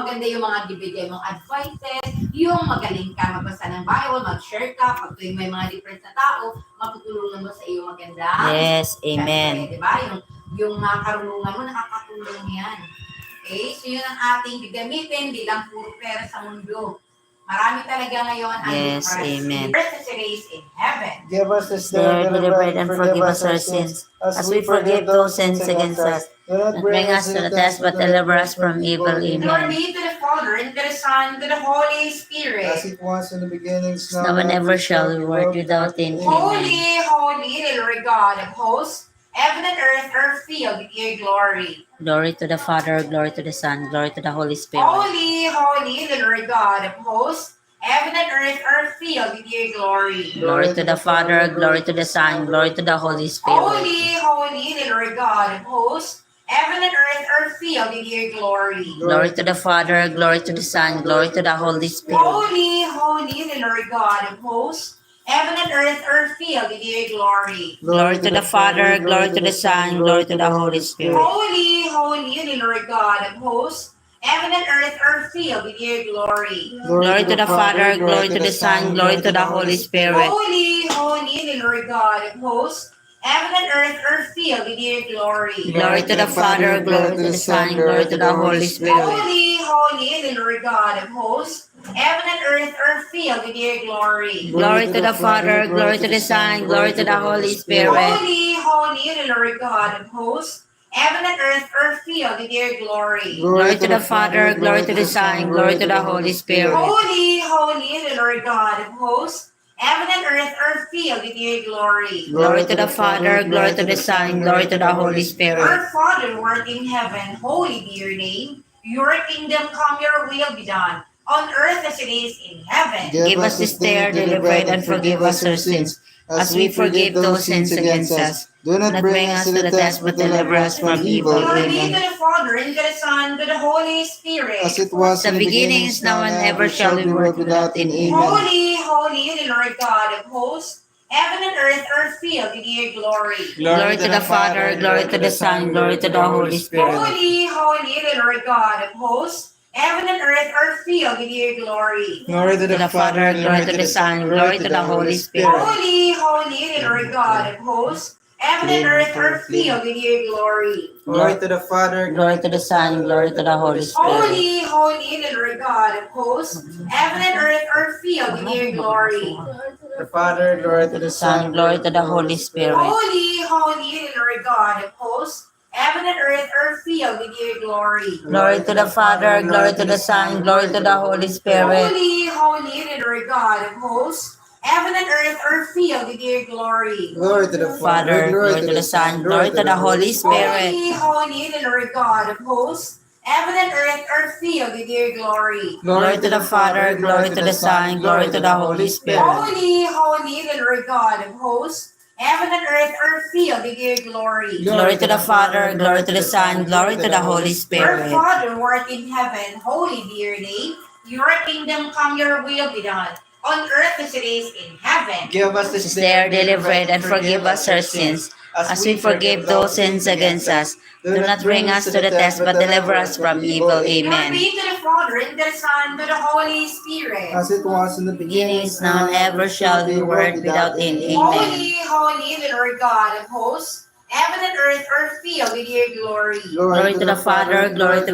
maganda yung mga bibigay mong advices, yung magaling ka magbasa ng Bible, mag-share ka, pag tuwing may mga different na tao, matutulungan mo sa iyo maganda. Yes, amen. Siyempre, di ba? Yung karunungan mo, nakakatulong yan. Okay? So yun ang ating gagamitin, di lang puro pera sa mundo. Marami talaga ngayon ang Yes, amen. First is raised in heaven. Give us this day Lord, our daily bread and forgive us our sins, as as we forgive those sins against us. Do not Bring us to the test, but deliver us from evil. Glory Amen. be to the Father, and to the Son, and to the Holy Spirit. As it was in the beginning, Now and ever shall we work without end. Amen. Holy, holy, Lord God of hosts, heaven and earth are filled with your glory. Glory to the Father, glory to the Son, glory to the Holy Spirit. Holy, holy, Lord God of hosts, heaven and earth are filled with your glory. Glory to the Father, glory to the Son, glory to the Holy Spirit. Holy, holy, Lord God of hosts, heaven and earth are filled with your glory. Glory to the Father, glory to the Son, glory to the Holy Spirit. Holy, holy, Lord God of hosts, heaven and earth are filled with your glory. Glory to the Father, glory to the Son, glory to the Holy Spirit. Holy, holy, Lord God of hosts, heaven and earth are filled with your glory. Glory to the Father, glory to the Son, glory to the Holy Spirit. Holy, holy, Lord God of hosts, heaven and earth are filled with your glory. Glory to the Father, glory to the Son, glory to the Holy Spirit. Holy, holy, Lord God of hosts, heaven and earth are filled with your glory. Glory to the Father, glory to the Son, glory to the Holy Spirit. Holy, holy, Lord God of hosts, heaven and earth are filled with your glory. Glory to the Father, glory to the Son, glory to the Holy Spirit. Holy, holy, Lord God of hosts, heaven and earth are filled with your glory. Glory to the Father, glory to the Son, glory to the Holy Spirit. Our Father, who art in heaven, holy be your name. Your kingdom come, your will be done, on earth as it is in heaven. Give us this day our daily bread, and forgive us our sins, as we forgive those sins against us. Do not bring us to the test, but deliver us from evil. Glory be to Amen. the Father, and to the Son, and to the Holy Spirit. As it was The in the beginning is now and ever shall be world without end. Amen. Holy, holy, Lord God of hosts, heaven and earth are filled with your glory. Glory to the Father, glory to the Son, glory to the Holy Spirit. Holy, holy, Lord God of hosts, heaven and earth are filled with your glory. Glory To the Father, glory to the Son, glory to the Holy Spirit. Holy, holy, Lord God of hosts, heaven and earth are filled with your glory. Glory to the Father, Glory to the Son, glory to the Holy Spirit. Holy, holy, Lord God of hosts, heaven and earth are filled with your glory. the Father, glory to To the Son, glory to the Holy Spirit. Holy, holy, Lord God of hosts, heaven and earth are filled with your glory. Glory to the Father, glory to the Son, glory to the Holy Spirit. Holy, holy, Lord God of hosts, heaven and earth are filled with your glory. Glory to the Father, glory to the Son, glory to the Holy Spirit. Holy, holy, Lord God of hosts, heaven and earth are filled with your glory. Glory to the Father, glory to the Son, glory to the Holy Spirit. Holy, holy, Lord God of hosts, heaven and earth are filled with your glory. Glory to the Father, glory to the Son, glory to the Holy Our Spirit. Father, who art in heaven, holy be your name. Your kingdom come, your will be done, on earth as it is in heaven. Give us This is their daily bread, and forgive us our sins, as we forgive those sins against us. Do not bring us to the test, but deliver us from evil. Glory Amen. be to the Father, and to the Son, and to the Holy Spirit. as it was in the Beginning is now and ever shall be world without end. Amen. Holy, holy, Lord God of hosts, heaven and earth are filled with your glory. Glory to the Father, glory to the